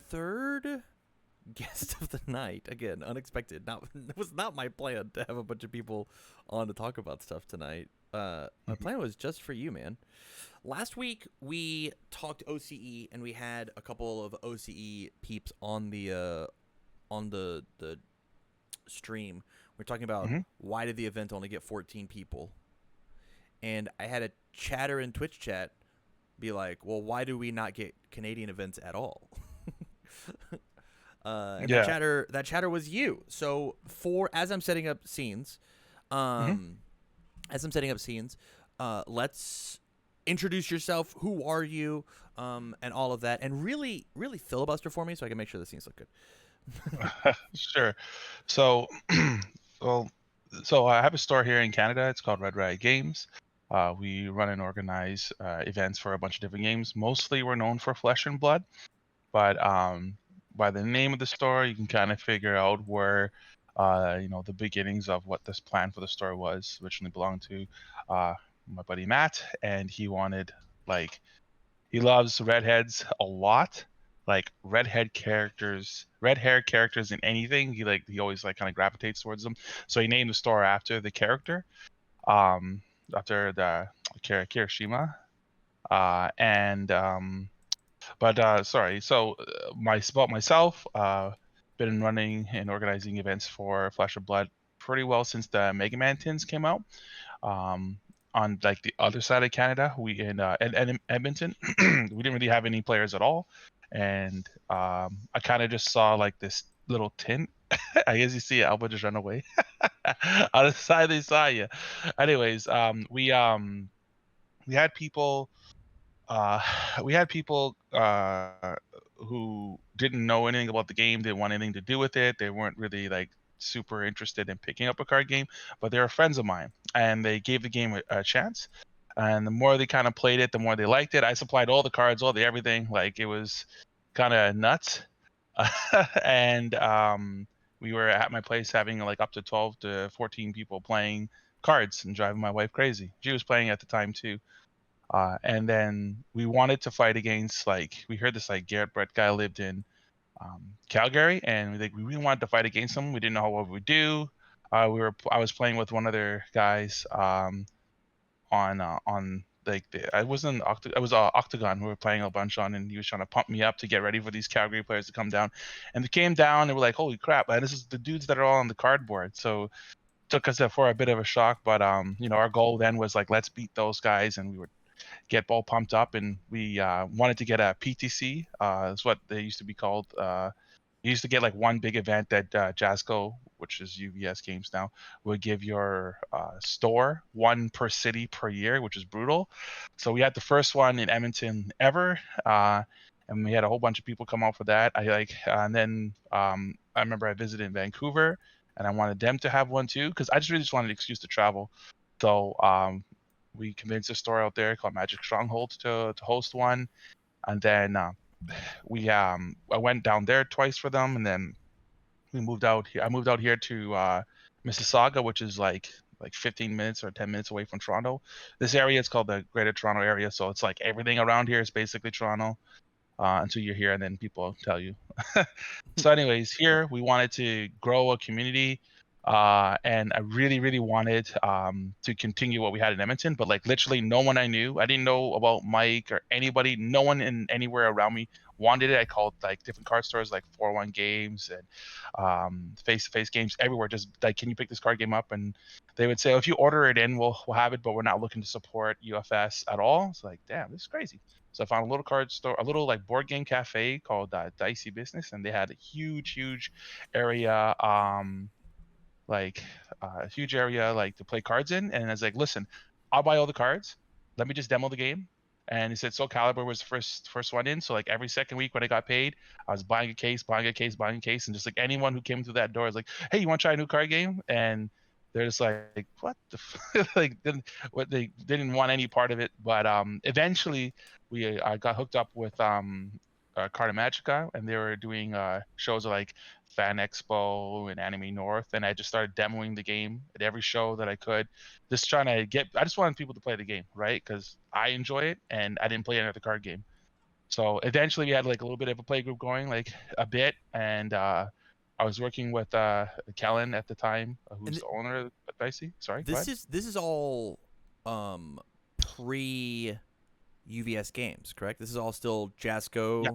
third guest of the night. Again, unexpected. Not it was not my plan to have a bunch of people on to talk about stuff tonight. My Mhm. plan was just for you, man. Last week we talked OCE and we had a couple of OCE peeps on the stream. We're talking about Mhm. why did the event only get 14 people, and I had a chatter in Twitch chat be like, well, why do we not get Canadian events at all? And Yeah. that chatter was you. So for as I'm setting up scenes, Mhm. um, as I'm setting up scenes, let's introduce yourself. Who are you? And all of that, and really filibuster for me so I can make sure the scenes look good. Sure. So, well, so I have a store here in Canada. It's called Red Riot Games. We run and organize events for a bunch of different games. Mostly, we're known for Flesh and Blood, but by the name of the store, you can kind of figure out where, the beginnings of what this plan for the store was. Originally belonged to uh, my buddy Matt, and he wanted like he loves redheads a lot. Like red hair characters in anything. He always like kind of gravitates towards them. So he named the store after the character, um, after the Kirishima. And but sorry. So about myself, been running and organizing events for Flesh of Blood pretty well since the Mega Man tins came out. Um, on like the other side of Canada, we in Edmonton, we didn't really have any players at all, and I kind of just saw like this little tint. I guess you see Alba just run away. On the side they saw you. Anyways, we had people uh, we had people who didn't know anything about the game, didn't want anything to do with it. They weren't really like super interested in picking up a card game, but they were friends of mine, and they gave the game a chance. And the more they kind of played it, the more they liked it. I supplied all the cards, all the everything. Like it was kind of nuts. And we were at my place having like up to 12 to 14 people playing cards and driving my wife crazy. She was playing at the time too. And then we wanted to fight against like we heard this like Garrett Brett guy lived in Calgary, and we really wanted to fight against him. We didn't know what we would do. I was playing with one other guys on like I wasn't I was Octagon. We were playing a bunch on, and he was trying to pump me up to get ready for these Calgary players to come down. And they came down, and we're like, "Holy crap!" And this is the dudes that are all on the cardboard. So took us for a bit of a shock, but our goal then was like, let's beat those guys, and we were get all pumped up, and we wanted to get a PTC. That's what they used to be called. You used to get like one big event that Jasco, which is UVS Games now, would give your store one per city per year, which is brutal. So we had the first one in Edmonton ever, and we had a whole bunch of people come out for that. And then I remember I visited in Vancouver, and I wanted them to have one too because I just really just wanted an excuse to travel. So we convinced a store out there called Magic Stronghold to host one, and then we I went down there twice for them, and then we moved out here. I moved out here to Mississauga, which is like 15 minutes or 10 minutes away from Toronto. This area is called the Greater Toronto Area, so it's like everything around here is basically Toronto until you're here, and then people tell you. So, anyways, here we wanted to grow a community, and I really wanted to continue what we had in Edmonton, but like literally no one I knew. I didn't know about Mike or anybody. No one in anywhere around me wanted it. I called like different card stores, like 401 Games and face-to-face games everywhere. Just like, can you pick this card game up? And they would say, oh, if you order it in, we'll have it, but we're not looking to support UFS at all. It's like, damn, this is crazy. So I found a little card store, a little like board game cafe called Dicey Business, and they had a huge area, like a huge area like to play cards in. And I was like, listen, I'll buy all the cards. Let me just demo the game. And he said Soul Calibur was the first one in. So like every second week when I got paid, I was buying a case, and just like anyone who came through that door is like, hey, you want to try a new card game? And they're just like, what the like they didn't want any part of it. But eventually I got hooked up with Carta Magica, and they were doing shows like Fan Expo and Anime North, and I just started demoing the game at every show that I could, just trying to I just wanted people to play the game, right? Because I enjoy it, and I didn't play any other card game. So eventually we had like a little bit of a play group going, like a bit, and I was working with Kellen at the time, And who's the owner of Dicey. Sorry, go ahead. this is all pre UVS games, correct? This is all still Yeah, Jasco.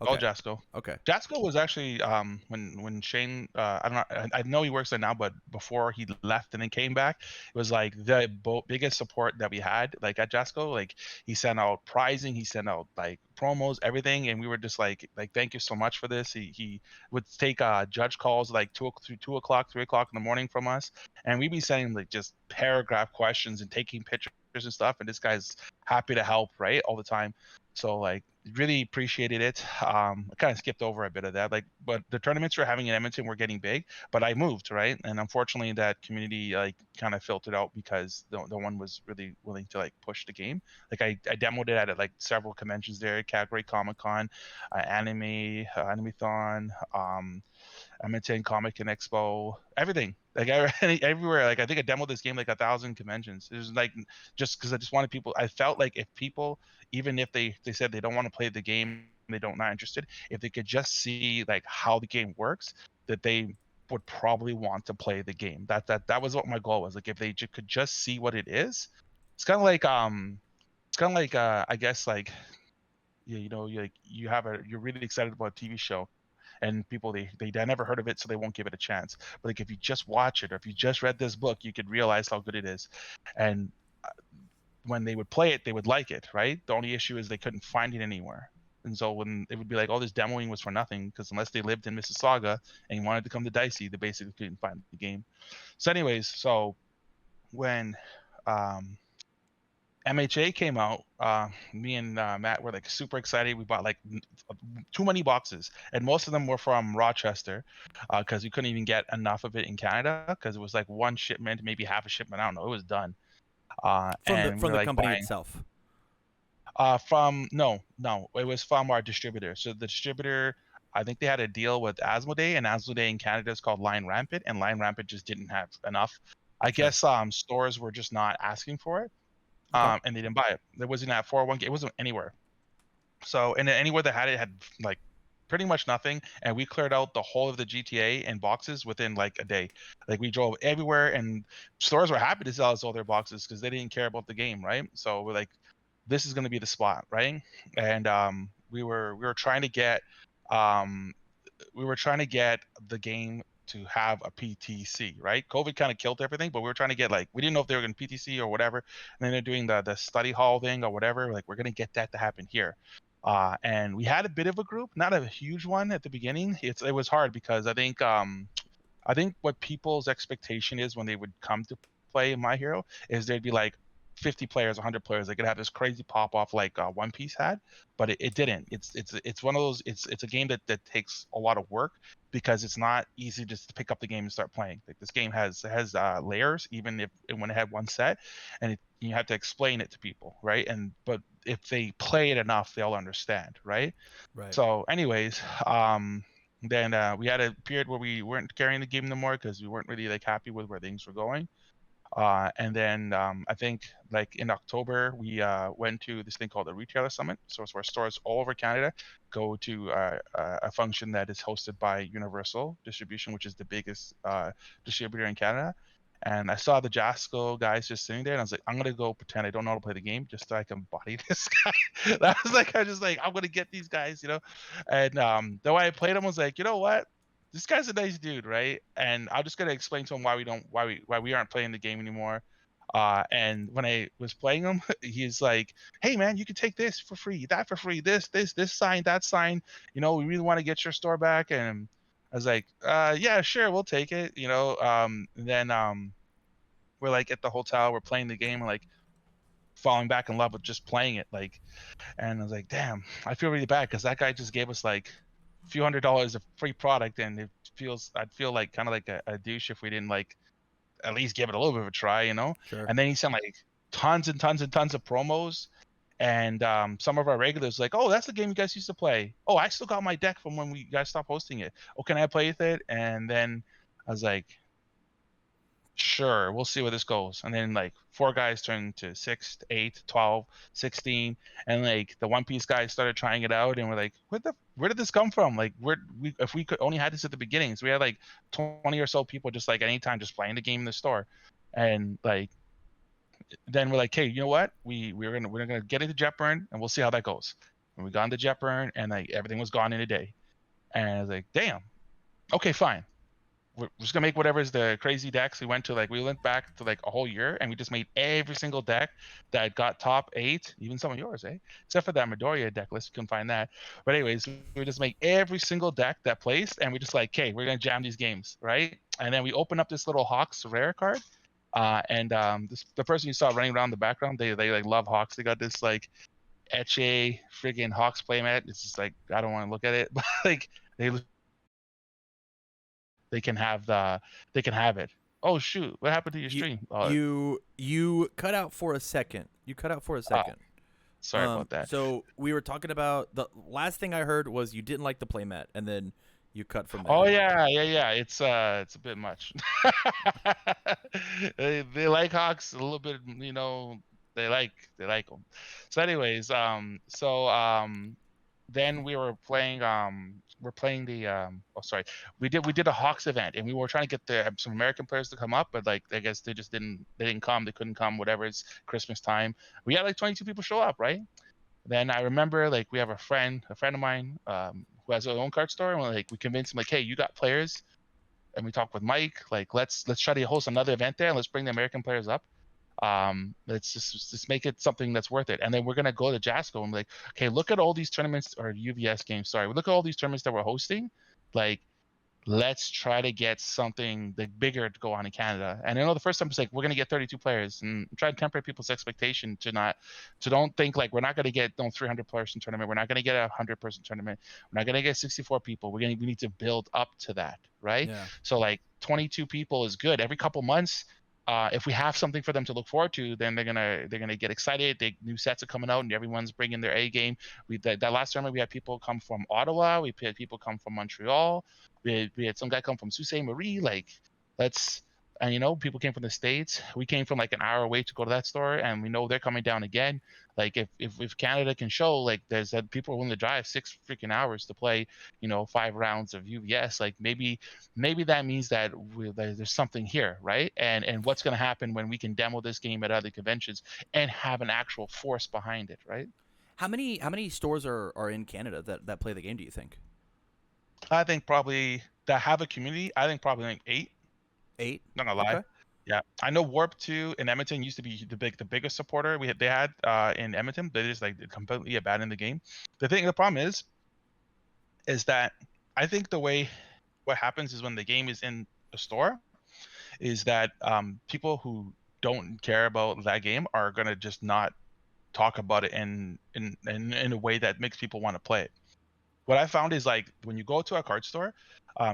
all Okay. Jasco. Okay. Jasco was actually when Shane I don't know, I know he works there now, but before he left and then came back, it was like the biggest support that we had like at Jasco. Like he sent out pricing, he sent out like promos, everything, and we were just like thank you so much for this. He would take judge calls like 2 o'clock, 3 o'clock in the morning from us, and we'd be sending like just paragraph questions and taking pictures and stuff. And this guy's happy to help, right, all the time. So like really appreciated it. I kind of skipped over a bit of that. Like, but the tournaments we're having in Edmonton were getting big, but I moved, right? And unfortunately that community like kind of filtered out because no one was really willing to like push the game. Like I demoed it at like several conventions there, Calgary Comic Con, Animethon, Edmonton Comic and Expo, everything. Like everywhere. Like I think I demoed this game like 1,000 conventions. It was like just because I just wanted people. I felt like if people, even if they said they don't want to play the game, they don't not interested, if they could just see like how the game works, that they would probably want to play the game. That was what my goal was. Like if they could just see what it is. It's kind of like I guess like you know you like you're really excited about a TV show and people they never heard of it so they won't give it a chance, but like if you just watch it or if you just read this book you could realize how good it is. And when they would play it they would like it, right? The only issue is they couldn't find it anywhere. And so when it would be like, oh, this demoing was for nothing, because unless they lived in Mississauga and wanted to come to Dicey, they basically couldn't find the game. So anyways, so when MHA came out, me and Matt were like super excited. We bought like too many boxes, and most of them were from Rochester, because we couldn't even get enough of it in Canada because it was like one shipment, maybe half a shipment. I don't know. It was done, and we From were the like company buying itself. from no, it was from our distributor. So the distributor, I think they had a deal with Asmodee, and Asmodee in Canada is called Line Rampant, and Line Rampant just didn't have enough. I Sure. guess stores were just not asking for it, Okay. and they didn't buy it. There wasn't at 401k. It wasn't anywhere. So, and anywhere that had it had like pretty much nothing. And we cleared out the whole of the GTA and boxes within like a day. Like we drove everywhere, and stores were happy to sell us all their boxes because they didn't care about the game, right? So we're like, this is going to be the spot, right? And we were trying to get um, we were trying to get the game to have a PTC, right? COVID kind of killed everything, but we were trying to get like we didn't know if they were going to PTC or whatever. And then they're doing the study hall thing or whatever. Like we're going to get that to happen here. And we had a bit of a group, not a huge one at the beginning. It was hard because I think what people's expectation is when they would come to play My Hero is there'd be like 50 players, 100 players. They could have this crazy pop off like One Piece had, but it didn't. It's one of those. It's a game that takes a lot of work because it's not easy just to pick up the game and start playing. Like this game has layers, even if when it had one set, and you have to explain it to people, right? And but if they play it enough, they'll understand, right? Right. So, anyways, then we had a period where we weren't carrying the game no more because we weren't really like happy with where things were going. And then I think like in October we went to this thing called the Retailer Summit. So it's where stores all over Canada go to a function that is hosted by Universal Distribution, which is the biggest distributor in Canada. And I saw the Jasco guys just sitting there, and I was like, I'm gonna go pretend I don't know how to play the game just so I can body this guy. That was like, I just like, I'm gonna get these guys, you know. And the way I played him was like, you know what? This guy's a nice dude, right? And I'm just gonna explain to him why we aren't playing the game anymore. And when I was playing him, he's like, "Hey man, you can take this for free, that for free, this sign, that sign. You know, we really want to get your store back." And I was like, "Yeah, sure, we'll take it." You know, and then we're like at the hotel, we're playing the game, and like falling back in love with just playing it, like. And I was like, damn, I feel really bad because that guy just gave us like a few $100s of free product, and I'd feel like kind of like a douche if we didn't like at least give it a little bit of a try, you know. Sure. And then he sent like tons and tons and tons of promos, and some of our regulars like, oh, that's the game you guys used to play. Oh, I still got my deck from when we guys stopped hosting it. Oh, can I play with it? And then I was like, sure, we'll see where this goes. And then like 4 guys turned to 6, 8, 12, 16, and like the One Piece guys started trying it out, and we're like, where did this come from? Like, if we could only had this at the beginning, so we had like 20 or so people just like anytime just playing the game in the store, and like then we're like, hey, you know what? We're gonna get into Jetburn and we'll see how that goes. And we got into Jetburn and like everything was gone in a day, and I was like, damn, okay, fine, we're just gonna make whatever's the crazy decks. We went back to like a whole year and we just made every single deck that got top 8, even some of yours, except for that Midoriya deck list. You can find that. But anyways, we just make every single deck that placed, and we just like, okay, we're gonna jam these games, right? And then we open up this little Hawks rare card. And the person you saw running around the background, they like love Hawks. They got this like etche friggin' Hawks playmat. It's just like I don't want to look at it, but like they they can have it. Oh shoot, what happened to your You stream? you cut out for a second. You cut out for a Oh, second. sorry about that. So we were talking about the last thing I heard was you didn't like the playmat, and then you cut from Oh there. yeah. It's a bit much. They like Hawks a little bit, they like them. So anyways, then we're playing the oh sorry, we did a Hawks event, and we were trying to get some American players to come up, but like I guess they didn't come, they couldn't come, whatever. It's Christmas time. We had like 22 people show up, right? Then I remember like we have a friend of mine, who has her own card store, and we convinced him like, hey, you got players, and we talked with Mike, like let's try to host another event there, and let's bring the American players up. Let's just make it something that's worth it. And then we're gonna go to Jasco and be like, okay, look at all these tournaments, or UVS games. Sorry, look at all these tournaments that we're hosting. Like, let's try to get something like bigger to go on in Canada. And I know the first time it's like we're gonna get 32 players, and try to temper people's expectation to don't think like we're not gonna get 300 person tournament. We're not gonna get a 100 person tournament. We're not gonna get 64 people. We need to build up to that, right? Yeah. So like 22 people is good. Every couple months, if we have something for them to look forward to, then they're gonna get excited. New sets are coming out, and everyone's bringing their A game. That last tournament we had people come from Ottawa. We had people come from Montreal. We had some guy come from Sault Ste. Marie. Like, let's and people came from the States. We came from like an hour away to go to that store, and we know they're coming down again. Like, if Canada can show like there's that people are willing to drive 6 freaking hours to play 5 rounds of UVS, like maybe that means that there's something here, right? And what's going to happen when we can demo this game at other conventions and have an actual force behind it, right? How many stores are in Canada that play the game, do you think? I think probably that have a community. I think probably like 8. 8? Not gonna lie. Okay. Yeah, I know Warp 2 in Edmonton used to be the biggest supporter they had in Edmonton. They just like completely abandoned the game. The problem is that I think what happens is when the game is in the store, is that people who don't care about that game are gonna just not talk about it in a way that makes people want to play it. What I found is like when you go to a card store,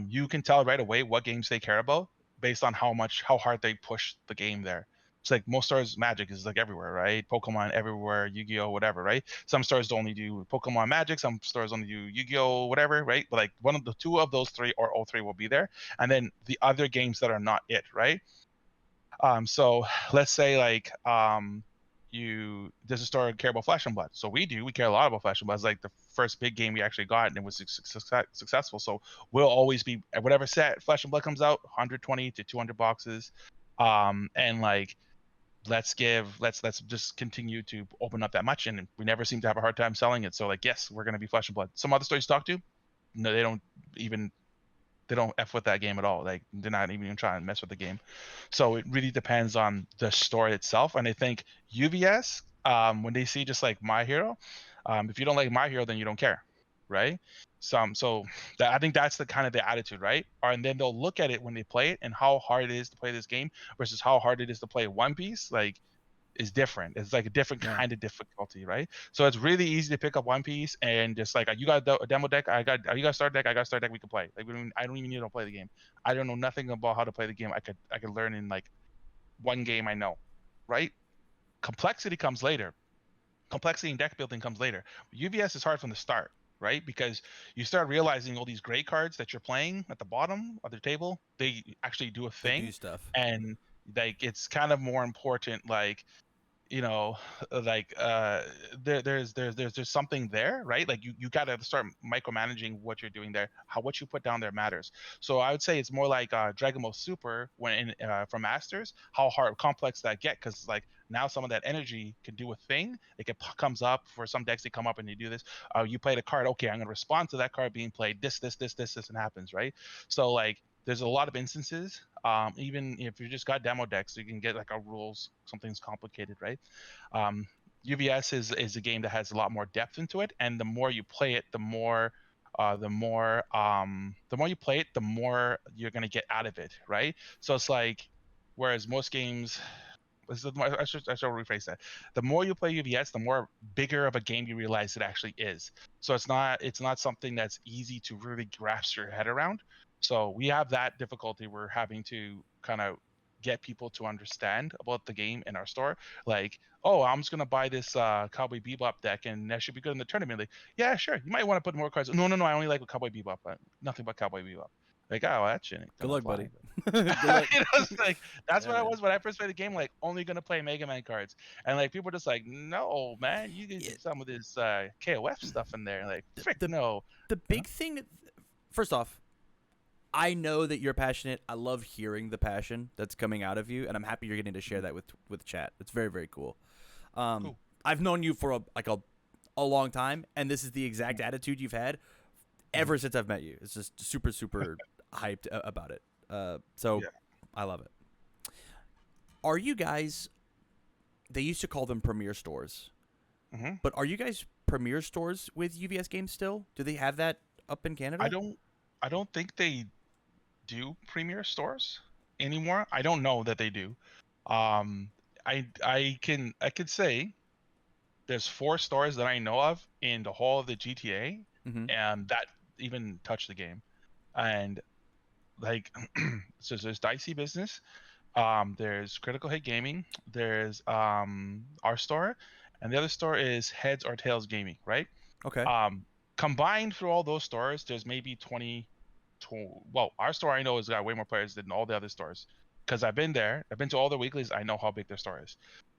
you can tell right away what games they care about based on how hard they push the game there. It's like most stores, Magic is like everywhere, right? Pokemon everywhere, Yu-Gi-Oh, whatever, right? Some stores only do Pokemon Magic, some stores only do Yu-Gi-Oh, whatever, right? But like one of the two of those three or all three will be there, and then the other games that are not it, right? So let's say like there's a store care about Flesh and Blood. So we care a lot about Flesh and Blood. It's like the first big game we actually got, and it was successful. So we'll always be at whatever set Flesh and Blood comes out, 120 to 200 boxes, and like let's just continue to open up that much, and we never seem to have a hard time selling it. So like yes, we're gonna be Flesh and Blood. Some other stores you talk to, no, even they don't f with that game at all. Like they're not even trying to mess with the game. So it really depends on the store itself. And I think UVS, when they see just like My Hero, if you don't like My Hero, then you don't care, right? So I think that's the kind of the attitude, right? And then they'll look at it when they play it and how hard it is to play this game versus how hard it is to play One Piece. Like is different. It's like a different Yeah. kind of difficulty, right? So it's really easy to pick up One Piece and just like you got a demo deck, you got a start deck, I got a start deck, we can play. Like I don't even need to play the game. I don't know nothing about how to play the game. I could learn in like one game I know, right? Complexity comes later. Complexity and deck building comes later. UVS is hard from the start, right? Because you start realizing all these gray cards that you're playing at the bottom of the table, they actually do a They do thing, stuff. and Like it's kind of more important, like, you know, like there's something there, right? Like you got to start micromanaging what you're doing there. How what you put down there matters. So I would say it's more like Dragon Ball Super when in from Masters, how hard complex that get, because like now some of that energy can do a thing. Comes up for some decks, they come up and you do this. You played a card, okay, I'm gonna respond to that card being played. This and happens, right? So like there's a lot of instances. Even if you just got demo decks, you can get like a rules, something's complicated, right? Um, UVS is a game that has a lot more depth into it, and the more you play it, the more you play it, the more you're gonna get out of it, right? So it's like, whereas most games, I should rephrase that. The more you play UVS, the more bigger of a game you realize it actually is. So it's not something that's easy to really grasp your head around. So we have that difficulty. We're having to kind of get people to understand about the game in our store. Like, oh, I'm just gonna buy this Cowboy Bebop deck, and that should be good in the tournament. Like, yeah, sure. You might want to put more cards. No, no, no. I only like Cowboy Bebop, but nothing but Cowboy Bebop. Like, oh, that shit ain't Good gonna luck, fly. buddy. Good luck. It's like that's Yeah, what I man. was when I first played the game. Like, only gonna play Mega Man cards, and like people are just like, no, man, you get Yeah, some of this KOF stuff in there. Like, the, frick, the no. the You know? big thing. First off, I know that you're passionate. I love hearing the passion that's coming out of you, and I'm happy you're getting to share that with chat. It's very very cool. Cool. I've known you for a long time, and this is the exact Mhm. attitude you've had Mhm. ever since I've met you. It's just super super hyped about it. So Yeah. I love it. Are you guys? They used to call them premier stores, Hmm. but are you guys premier stores with UVS games still? Do they have that up in I Canada? don't. I don't think they do premier stores anymore. I don't know that they do. Um, I could say there's 4 stores that I know of in the whole of the GTA, Mm-hmm. and that even touch the game. And like, so there's Dicey Business, there's Critical Hit Gaming, there's our store, and the other store is Heads or Tails Gaming, right? Okay. Um, Combined through all those stores, there's maybe 20. Well, our store I know has got way more players than all the other stores because I've been there. I've been to all the weeklies. I know how big their store is.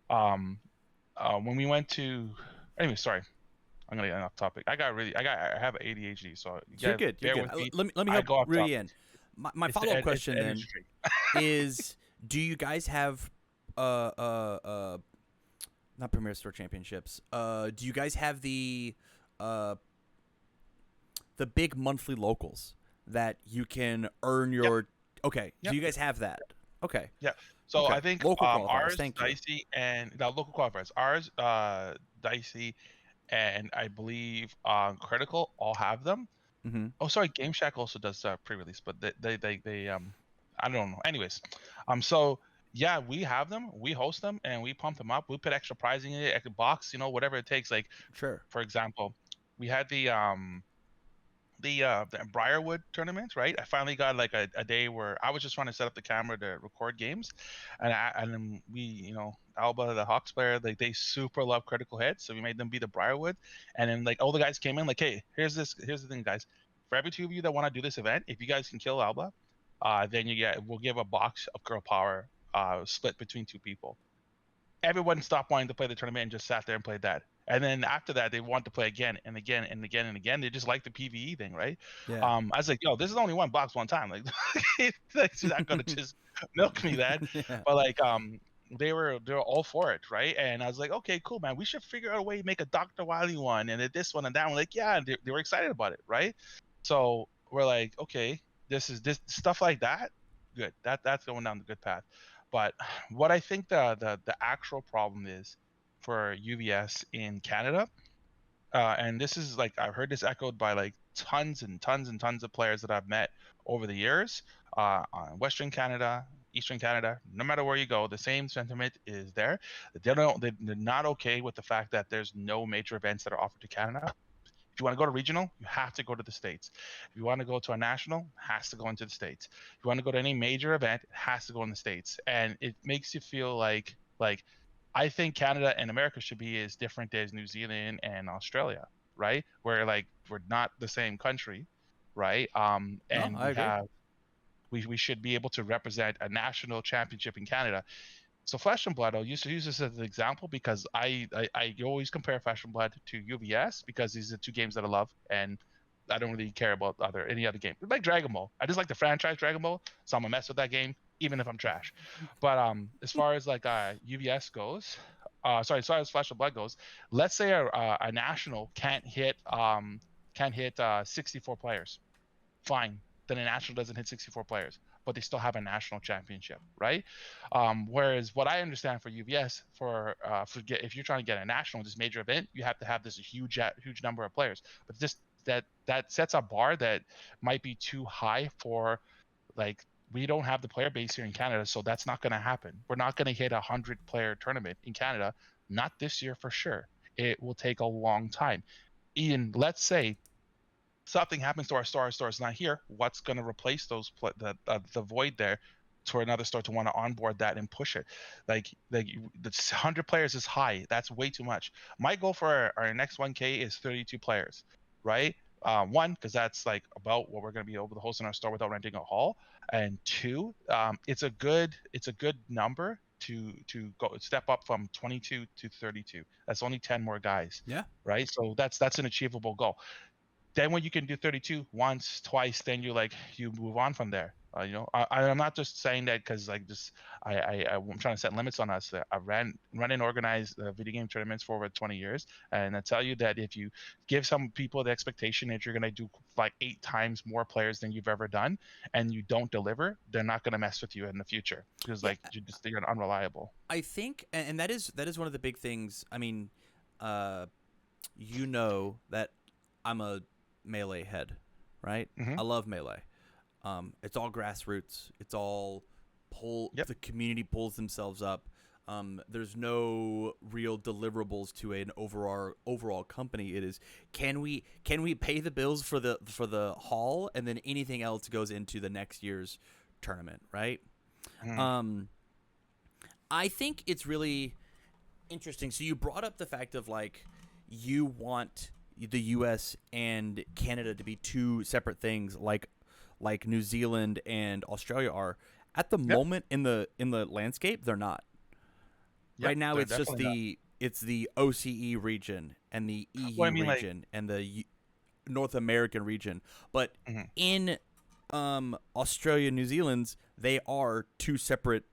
Um, when we went to, anyway, sorry, I'm gonna get off topic. I have ADHD, so you You're gotta good. You're bear good. with me. Let me I help go off reel you topic. in. My It's follow up it's the question energy then drink. is: do you guys have uh uh uh not Premier Store Championships? Do you guys have uh the big monthly locals that you can earn Yep, your? Okay, so yep, you guys have that. Okay, yeah. So okay. I think Local qualifiers. ours, Thank you. Dicey, and the local qualifiers. Ours, Dicey, and I believe Critical all have them. Mm-hmm. Oh, sorry, Game Shack also does pre-release, but they I don't know. Anyways, so yeah, we have them, we host them, and we pump them up. We put extra pricing in it, extra box, whatever it takes. Like, Sure. for example, we had the Briarwood tournament, right? I finally got like a day where I was just trying to set up the camera to record games, and then we, Alba, the Hawks player, like they super love Critical Hit, so we made them be the Briarwood, and then like all the guys came in like, hey, here's the thing, guys, for every 2 of you that want to do this event, if you guys can kill Alba, then we'll give a box of Girl Power, split between 2 people. Everyone stopped wanting to play the tournament and just sat there and played that. And then after that, they want to play again and again and again and again. They just like the PVE thing, right? Yeah. I was like, yo, this is only one box one time. Like, she's not gonna just milk me that. Yeah. But like, they were all for it, right? And I was like, okay, cool, man. We should figure out a way to make a Dr. Wily one and this one and that one. Like, yeah, they were excited about it, right? So we're like, okay, this stuff like that. Good. That's going down the good path. But what I think the actual problem is for UVS in Canada, and this is like I've heard this echoed by like tons and tons and tons of players that I've met over the years, on Western Canada, Eastern Canada, no matter where you go, the same sentiment is there. They're not okay with the fact that there's no major events that are offered to Canada. If you want to go to regional, you have to go to the States. If you want to go to a national, it has to go into the States. If you want to go to any major event, it has to go in the States. And it makes you feel like I think Canada and America should be as different as New Zealand and Australia, right? Where like we're not the same country, right? No, And I we agree. have we should be able to represent a national championship in Canada. So Flesh and Blood, I'll use this as an example because I always compare Flesh and Blood to UVS because these are two games that I love, and I don't really care about any other game. Like Dragon Ball, I just like the franchise Dragon Ball, so I'm gonna mess with that game even if I'm trash. But as far as like UVS goes, sorry, as far as Flesh and Blood goes, let's say a national can't hit 64 players, fine. Then a national doesn't hit 64 players, but they still have a national championship, right? Whereas what I understand for UVS, if you're trying to get a national, this major event, you have to have this huge number of players. But this that sets a bar that might be too high for, like, we don't have the player base here in Canada, so that's not going to happen. We're not going to hit 100-player tournament in Canada, not this year for sure. It will take a long time. Ian, let's say something happens to our store is not here, what's going to replace the void there for another store to want to onboard that and push it? Like the 100 players is high. That's way too much. My goal for our next 1K is 32 players, right? One, because that's like about what we're going to be able to host in our store without renting a hall, and two, it's a good number to go step up from 22 to 32. That's only 10 more guys. Yeah. Right. So that's an achievable goal. Then when you can do 32 once, twice, then you move on from there. I'm not just saying that because I'm trying to set limits on us. I've run and organized video game tournaments for over 20 years, and I tell you that if you give some people the expectation that you're going to do like 8 times more players than you've ever done, and you don't deliver, they're not going to mess with you in the future because you're unreliable. I think, and that is one of the big things. I mean, that I'm a Melee head, right? Mm-hmm. I love Melee. It's all grassroots. It's all Yep. The community pulls themselves up. There's no real deliverables to an overall company. It is, can we pay the bills for the hall, and then anything else goes into the next year's tournament, right? Mm-hmm. I think it's really interesting. So you brought up the fact of like you want the U.S. and Canada to be two separate things, like New Zealand and Australia are. At the moment in the landscape, they're not. Right now, it's just the OCE region and the EU region and the North American region. But in Australia, New Zealand's, they are two separate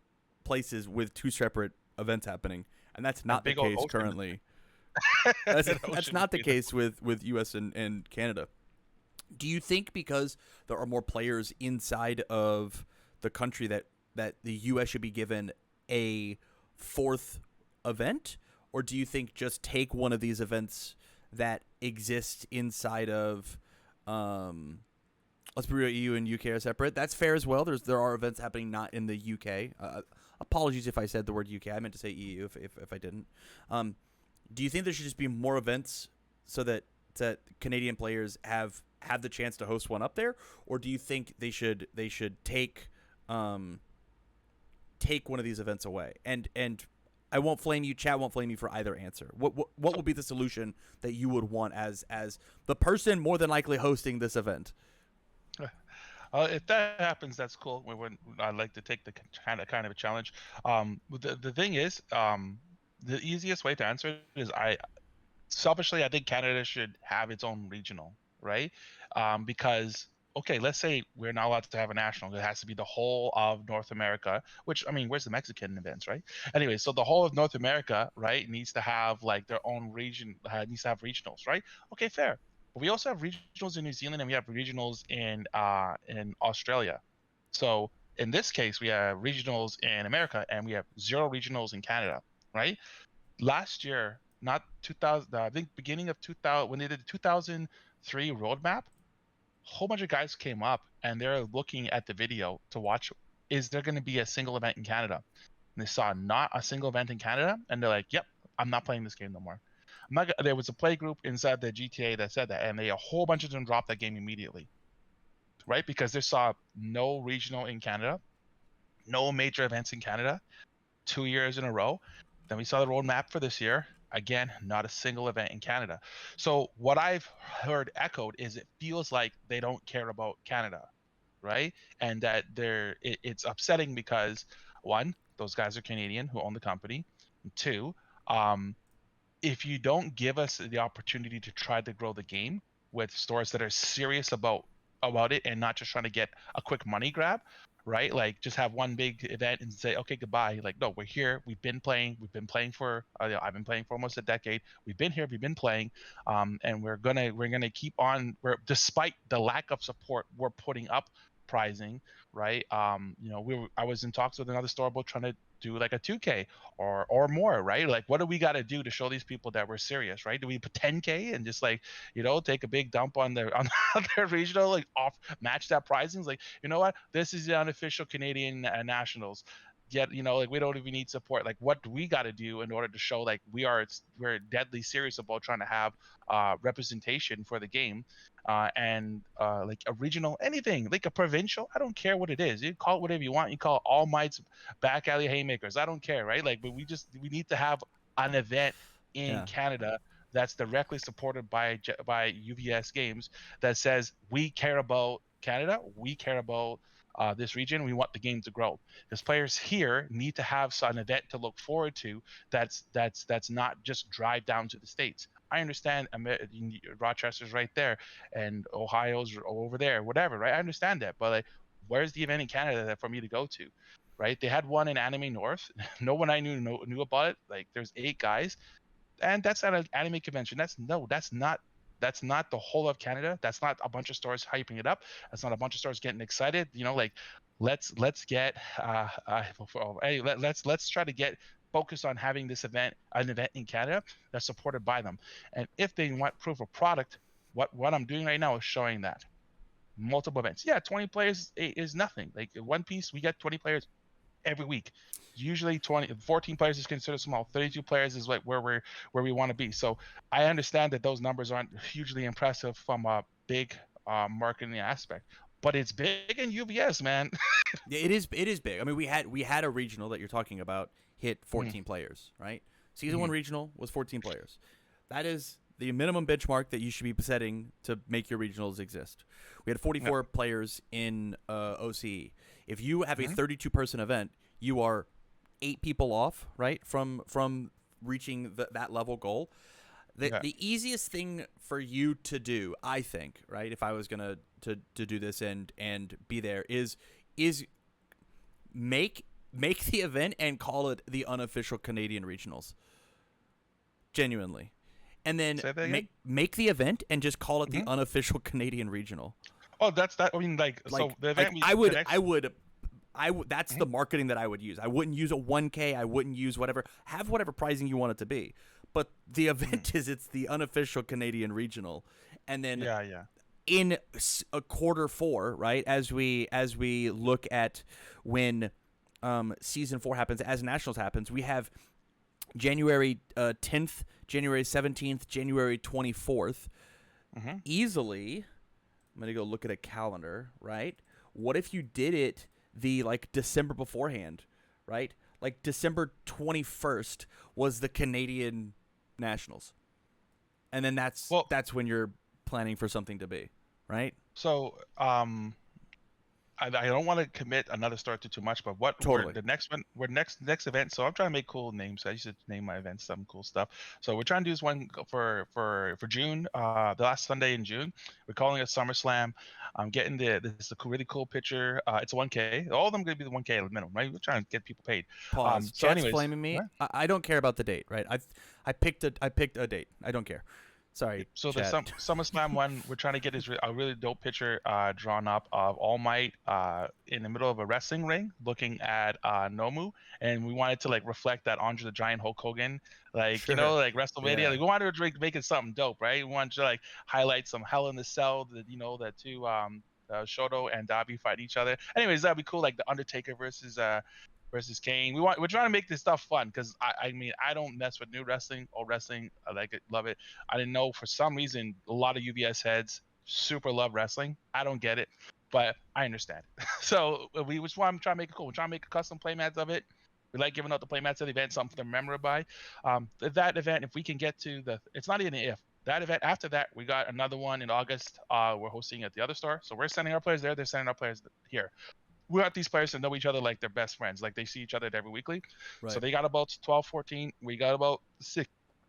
places with two separate events happening, and that's not the case currently. That's not the case with U.S. and Canada. Do you think because there are more players inside of the country that the U.S. should be given a fourth event, or do you think just take one of these events that exist inside of let's be real, EU and UK are separate? That's fair as well. There are events happening not in the UK. Apologies if I said the word UK. I meant to say EU if I didn't. Do you think there should just be more events so that Canadian players have the chance to host one up there, or do you think they should take one of these events away? And I won't flame you. Chat won't flame you for either answer. What would be the solution that you would want as the person more than likely hosting this event? If that happens, that's cool. I'd like to take the kind of a challenge. The thing is, the easiest way to answer it is selfishly, I think Canada should have its own regional, right? Because, okay, let's say we're not allowed to have a national. It has to be the whole of North America, which, I mean, where's the Mexican events, right? Anyway, so the whole of North America, right, needs to have like their own region, needs to have regionals, right? Okay, fair. But we also have regionals in New Zealand and we have regionals in Australia. So in this case, we have regionals in America and we have 0 regionals in Canada, right? Last year, not 2000, I think beginning of 2000, when they did the 2003 roadmap, a whole bunch of guys came up and they're looking at the video to watch, is there going to be a single event in Canada? And they saw not a single event in Canada, and they're like, yep, I'm not playing this game no more. There was a play group inside the GTA that said that, and a whole bunch of them dropped that game immediately, right? Because they saw no regional in Canada, no major events in Canada, 2 years in a row. Then we saw the roadmap for this year. Again, not a single event in Canada. So what I've heard echoed is it feels like they don't care about Canada. right? And that it's upsetting because one, those guys are Canadian who own the company. And two, um, if you don't give us the opportunity to try to grow the game with stores that are serious about it and not just trying to get a quick money grab, right? Like just have one big event and say, okay, goodbye. Like, no, we're here. We've been playing for. I've been playing for almost a decade. We've been here. We've been playing, and we're gonna keep on. Despite the lack of support, we're putting up pricing, right? I was in talks with another store about trying to do like a 2K or more, right? Like, what do we got to do to show these people that we're serious, right? Do we put 10K and just like, take a big dump on their on their regional, like off match that pricing? It's like, you know what? This is the unofficial Canadian nationals. Yet, like we don't even need support. Like, what do we got to do in order to show like we're deadly serious about trying to have representation for the game, and like a regional, anything like a provincial. I don't care what it is. You call it whatever you want. You call it All Might's back alley haymakers. I don't care, right? Like, but we need to have an event in Yeah. Canada that's directly supported by UVS Games that says we care about Canada, we care about this region, we want the game to grow. Because players here need to have an event to look forward to that's not just drive down to the states. I understand Rochester's right there, and Ohio's over there, whatever, right? I understand that, but like, where's the event in Canada for me to go to? Right? They had one in Anime North. No one I knew about it. Like, there's 8 guys, and that's at an anime convention. That's not the whole of Canada. That's not a bunch of stores hyping it up. That's not a bunch of stores getting excited. Like, let's get hey, let's try to get focused on having an event in Canada that's supported by them. And if they want proof of product, what I'm doing right now is showing that multiple events. Yeah, 20 players is nothing. Like One Piece, we get 20 players every week. Usually 14 players is considered small. 32 players is like where we want to be. So I understand that those numbers aren't hugely impressive from a big marketing aspect, but it's big in UVS, man. Yeah, it is. It is big. I mean, we had a regional that you're talking about hit Mhm, 14 players, right? Season one mhm, regional was 14 players. That is the minimum benchmark that you should be setting to make your regionals exist. We had 44 players in OCE. If you have a mhm, 32 person event, you are 8 people off, right, from reaching that level goal. The yeah. the easiest thing for you to do, I think, right, if I was gonna to do this and be there, is make the event and call it the unofficial Canadian regionals. Genuinely. And then Say that again. make the event and just call it the Mhm. unofficial Canadian regional. Oh, that's that. I mean, like, so Like the like event we I the would next. I would I would that's the Mhm, marketing that I would use. I wouldn't use a 1K, I wouldn't use whatever. Have whatever pricing you want it to be. But the mhm. event is it's the unofficial Canadian regional. And then Yeah, yeah. in a quarter 4, right? As we look at when season 4 happens, as nationals happens, we have January 10th, January 17th, January 24th. Mhm. Easily, I'm gonna go look at a calendar, right? What if you did it the like December beforehand, right? Like December 21st was the Canadian Nationals, and then that's Well, that's when you're planning for something to be, right? so I don't want to commit another start to too much, but what we're Totally. the next one, we're next event. So I'm trying to make cool names. I used to name my events some cool stuff. So we're trying to do this one for June, the last Sunday in June. We're calling it SummerSlam. I'm getting this is a really cool picture. It's a 1K. All of them going to be the 1K minimum, right? We're trying to get people paid. Pause. So, Chat's anyways, flaming me. what? I don't care about the date, right? I picked a date. I don't care. Sorry, So the chat. SummerSlam one, we're trying to get a really dope picture drawn up of All Might in the middle of a wrestling ring, looking at Nomu, and we wanted to like reflect that Andre the Giant Hulk Hogan, like Sure. like WrestleMania. Yeah. Like we wanted to make it something dope, right? We wanted to like highlight some Hell in the Cell, that that two Shoto and Dabi fight each other. Anyways, that'd be cool, like the Undertaker versus Kane. We're trying to make this stuff fun because I mean I don't mess with new wrestling or wrestling. I like it, love it. I didn't know for some reason a lot of UVS heads super love wrestling. I don't get it, but I understand. So we just want to try to make it cool. We're trying to make a custom playmats of it. We like giving out the playmats at the event, something to remember by. That event, if we can get to it's not even an if. That event after that, we got another one in August. We're hosting at the other store, so we're sending our players there. They're sending our players here. We want these players to know each other like they're best friends, like they see each other every weekly. So Right. they got about 12, 14. We got about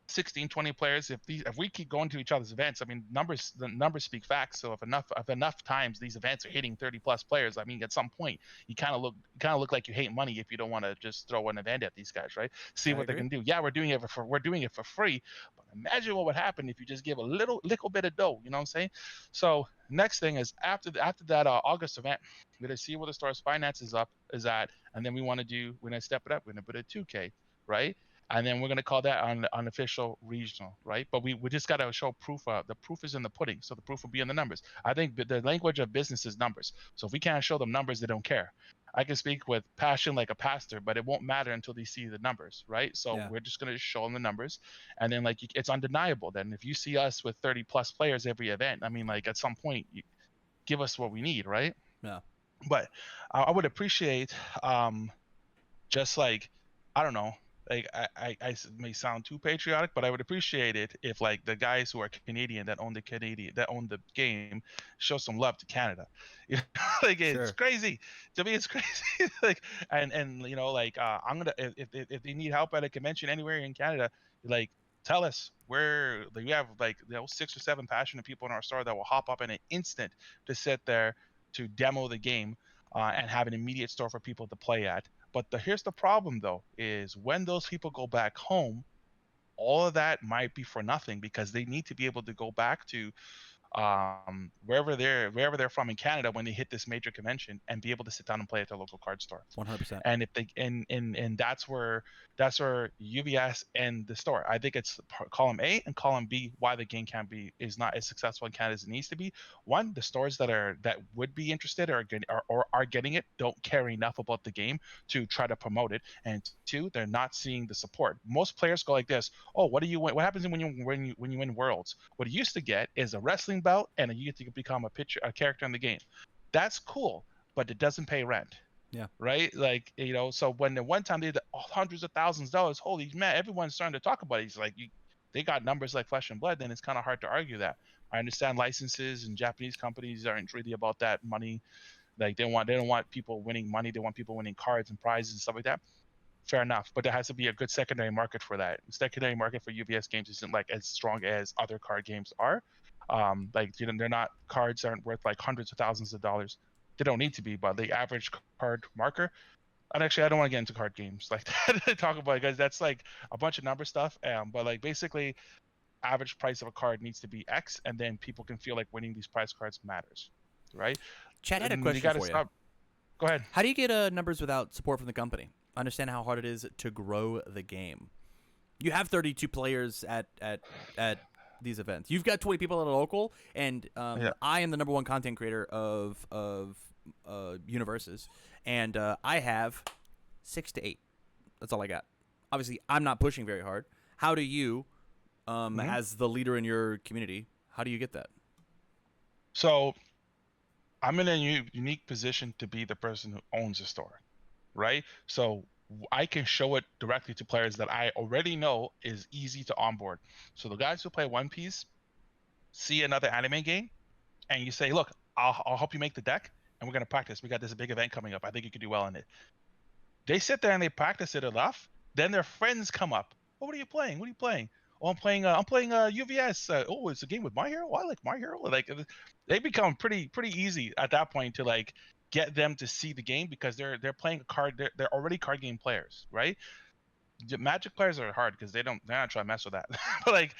16, 20 players. If we keep going to each other's events, I mean, the numbers speak facts. So if enough times these events are hitting 30 plus players, I mean, at some point you kind of look like you hate money if you don't want to just throw an event at these guys, right? See I what they agree. can do. Yeah, we're doing it for free, but imagine what would happen if you just give a little bit of dough. You know what I'm saying? So next thing is after that August event, we're gonna see where the store's finances is at, and then we're gonna step it up. We're gonna put a 2K, right? And then we're going to call that on unofficial regional, right? But we just got to show proof. The proof is in the pudding, so the proof will be in the numbers. I think the language of business is numbers. So if we can't show them numbers, they don't care. I can speak with passion like a pastor, but it won't matter until they see the numbers, right? So Yeah. we're just going to show them the numbers, and then like it's undeniable. Then if you see us with 30 plus players every event, I mean, like at some point, you give us what we need, right? Yeah. But I would appreciate just like I don't know, like I may sound too patriotic, but I would appreciate it if like the guys who are Canadian that own the game show some love to Canada. You know, like it's Sure. crazy to me. It's crazy. Like and you know like I'm gonna if they need help at a convention anywhere in Canada, like tell us where like, we have like 6 or 7 passionate people in our store that will hop up in an instant to sit there to demo the game and have an immediate store for people to play at. But here's the problem though, is when those people go back home, all of that might be for nothing because they need to be able to go back to wherever they're from in Canada when they hit this major convention and be able to sit down and play at their local card store. 100%. And if they and that's where UVS and the store. I think it's column A and column B why the game can't be is not as successful in Canada as it needs to be. One, the stores that would be interested or are getting it don't care enough about the game to try to promote it. And two, they're not seeing the support. Most players go like this: oh, what do you win? What happens when you win worlds? What you used to get is a wrestling bout and you get to become a character in the game. That's cool, but it doesn't pay rent, Yeah. right? Like, you know, so when the one time they did hundreds of thousands of dollars, holy man, everyone's starting to talk about it. It's like they got numbers like flesh and blood, then it's kind of hard to argue that. I understand licenses and Japanese companies aren't really about that money. Like they don't want people winning money. They want people winning cards and prizes and stuff like that. Fair enough, but there has to be a good secondary market for that. The secondary market for UVS games isn't like as strong as other card games are. Like they're not cards aren't worth like hundreds of thousands of dollars. They don't need to be, but the average card marker. And actually, I don't want to get into card games like that to talk about it because that's like a bunch of number stuff. But like basically, average price of a card needs to be X, and then people can feel like winning these prize cards matters, right? Chad had a And you question got to for you. stop. Go ahead. How do you get numbers without support from the company? I understand how hard it is to grow the game. You have 32 players at these events. You've got 20 people at a local, and Yeah. I am the number one content creator of Universes, and I have 6 to 8. That's all I got. Obviously, I'm not pushing very hard. How do you, Mhm. as the leader in your community, how do you get that? So I'm in a unique position to be the person who owns the store, right? So I can show it directly to players that I already know is easy to onboard. So the guys who play One Piece see another anime game, and you say, "Look, I'll help you make the deck, and we're gonna practice. We got this big event coming up. I think you could do well in it." They sit there and they practice it enough. Then their friends come up. Oh, what are you playing? What are you playing? Oh, I'm playing UVS. Oh, it's a game with My Hero. Oh, I like My Hero. Like they become pretty easy at that point to like get them to see the game because they're playing a card. They're already card game players, right? Magic players are hard because they're not trying to mess with that. But like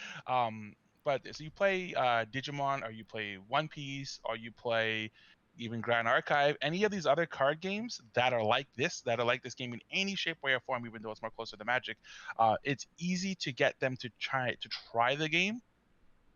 but so you play Digimon or you play One Piece or you play even Grand Archive, any of these other card games that are like this game in any shape, way, or form, even though it's more closer to Magic, it's easy to get them to try the game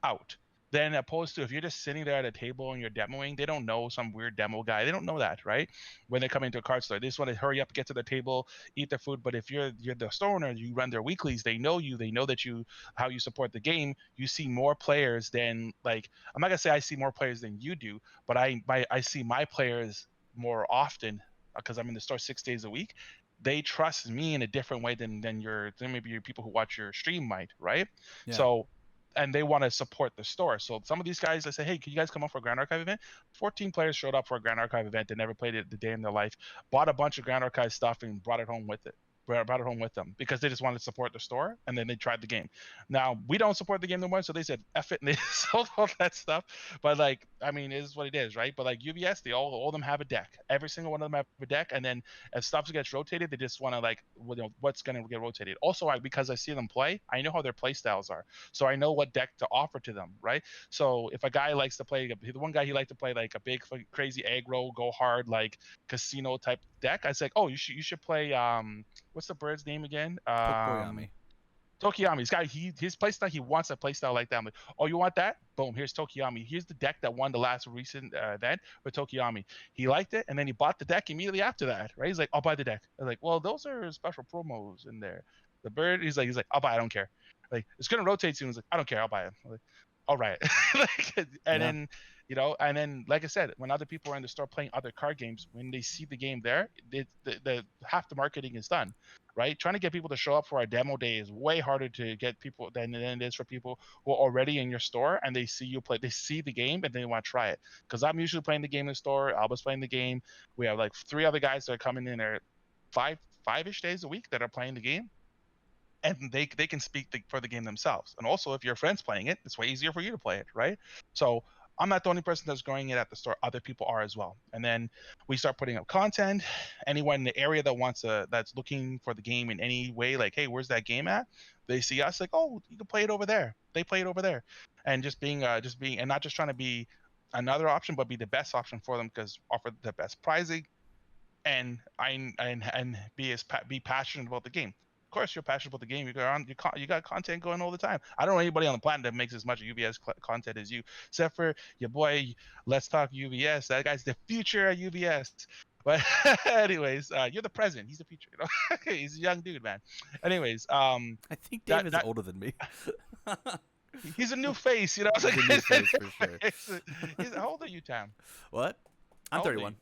out. Then opposed to if you're just sitting there at a table and you're demoing, they don't know some weird demo guy. They don't know that, right? When they come into a card store, they just want to hurry up, get to the table, eat their food. But if you're the store owner, you run their weeklies, they know you, they know that you how you support the game. You see more players than like I'm not gonna say I see more players than you do, but I see my players more often because I'm in the store 6 days a week. They trust me in a different way than maybe your people who watch your stream might, right? Yeah. So and they want to support the store. So some of these guys, I say, hey, can you guys come up for a Grand Archive event? 14 players showed up for a Grand Archive event. They never played it the day in their life, bought a bunch of Grand Archive stuff and brought it home with it. Brought it home with them because they just wanted to support the store, and then they tried the game. Now we don't support the game no more, so they said F it and they sold all that stuff. But like, I mean, it is what it is, right? But like UVS, they all of them have a deck. Every single one of them have a deck, and then as stuff gets rotated, they just want to like, you know, what's going to get rotated. Also, because I see them play, I know how their play styles are, so I know what deck to offer to them, right? So if a guy likes to play, the one guy he liked to play like a big crazy aggro, go hard like casino type deck, I said, oh, you should play what's the bird's name again? Tokoyami. Tokiyami's guy, his playstyle, he wants a playstyle like that. I'm like, oh, you want that? Boom, here's Tokiyami. Here's the deck that won the last recent event with Tokiyami. He liked it, and then he bought the deck immediately after that, right? He's like, I'll buy the deck. I'm like, well, those are special promos in there. The bird, he's like, I'll buy it, I don't care. Like, it's gonna rotate soon. He's like, I don't care, I'll buy it. I'm like, all right. Like, and then, you know, and then like I said, when other people are in the store playing other card games, when they see the game there, the half the marketing is done, right? Trying to get people to show up for a demo day is way harder to get people than it is for people who are already in your store and they see you play, they see the game and they want to try it. Because I'm usually playing the game in the store, Alba's playing the game. We have like 3 other guys that are coming in there five-ish days a week that are playing the game, and they can speak for the game themselves. And also, if your friend's playing it, it's way easier for you to play it, right? So I'm not the only person that's growing it at the store. Other people are as well. And then we start putting up content. Anyone in the area that that's looking for the game in any way, like, hey, where's that game at? They see us like, oh, you can play it over there. They play it over there, and just being, and not just trying to be another option, but be the best option for them because offer the best pricing, and be passionate about the game. Of course, you're passionate about the game. You got content going all the time. I don't know anybody on the planet that makes as much UVS content as you, except for your boy. Let's talk UVS. That guy's the future at UVS. But anyways, you're the present. He's the future. You know? He's a young dude, man. Anyways, I think David's older than me. He's a new face, you know. He's a new face for sure. How old are you, Tam? What? I'm 31.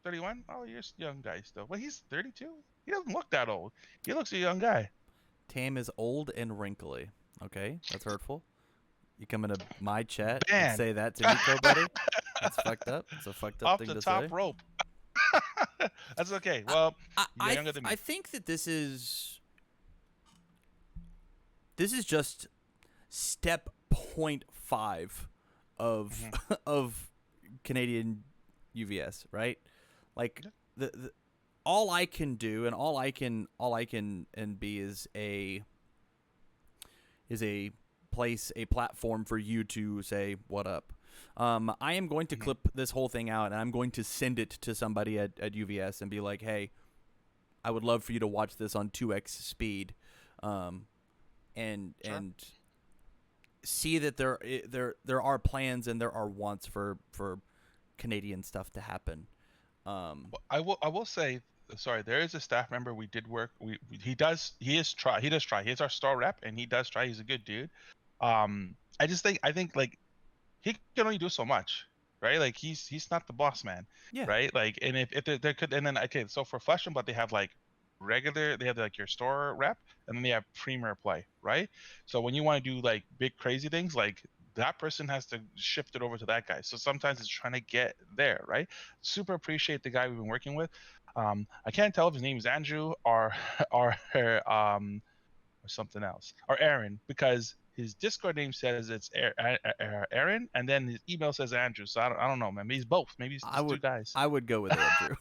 31? Oh, you're a young guy still. Well, he's 32. He doesn't look that old. He looks a young guy. Tam is old and wrinkly. Okay, that's hurtful. You come into my chat and say that to Nico, buddy. That's fucked up. It's a fucked up thing to say. Off the top rope. That's okay. Well, you're younger than me. I think that this is just step 0.5 of of Canadian UVS, right? Like the all I can do and all I can and be is a platform for you to say what up. I am going to clip this whole thing out and I'm going to send it to somebody at UVS and be like, hey, I would love for you to watch this on 2x speed, and see that there are plans and there are wants for Canadian stuff to happen. I will say, sorry, there is a staff member we did work. He does try. He is our store rep and he does try. He's a good dude. I think like he can only do so much, right? Like he's not the boss man, right? Like, and if there could, and then okay, so for Flesh and Blood they have like regular, they have like your store rep, and then they have premier play, right? So when you want to do like big crazy things, like that person has to shift it over to that guy. So sometimes it's trying to get there, right? Super appreciate the guy we've been working with. I can't tell if his name is Andrew or something else, or Aaron, because his Discord name says it's Aaron, and then his email says Andrew. So I don't know, man. Maybe he's both. Maybe it's two guys. I would go with Andrew.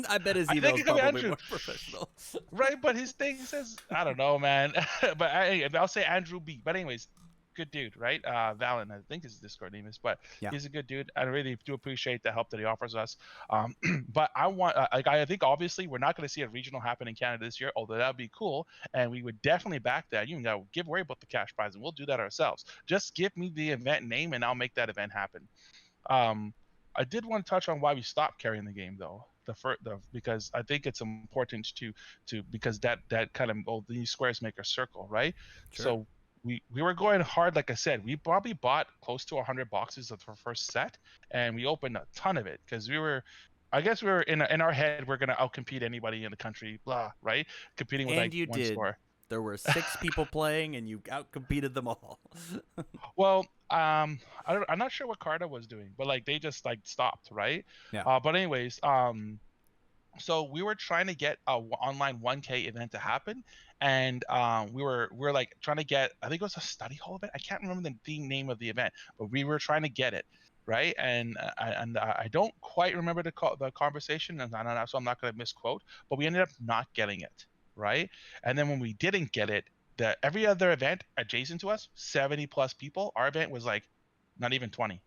I bet his email is probably more professional. Right, but his thing says, I don't know, man. But I'll say Andrew B. But anyways, good dude, right? Valen, I think his Discord name is, but he's a good dude. I really do appreciate the help that he offers us. But I think obviously we're not going to see a regional happen in Canada this year, although that would be cool, and we would definitely back that. You can worry about the cash prize, and we'll do that ourselves. Just give me the event name, and I'll make that event happen. I did want to touch on why we stopped carrying the game, though. Because I think it's important to because that kind of these squares make a circle, right? Sure. So we were going hard, like I said. We probably bought close to 100 boxes of the first set, and we opened a ton of it because we were in our head we're gonna outcompete anybody in the country, blah, right? Competing with one score. There were 6 people playing, and you outcompeted them all. Well, I'm not sure what Carta was doing, but like they just like stopped, right? Yeah. But anyways, so we were trying to get a online 1K event to happen, and we were like trying to get, I think it was a study hall event. I can't remember the name of the event, but we were trying to get it, right. And I don't quite remember the conversation, so I'm not going to misquote, but we ended up not getting it, right. And then when we didn't get it, every other event adjacent to us, 70 plus people, our event was like not even 20,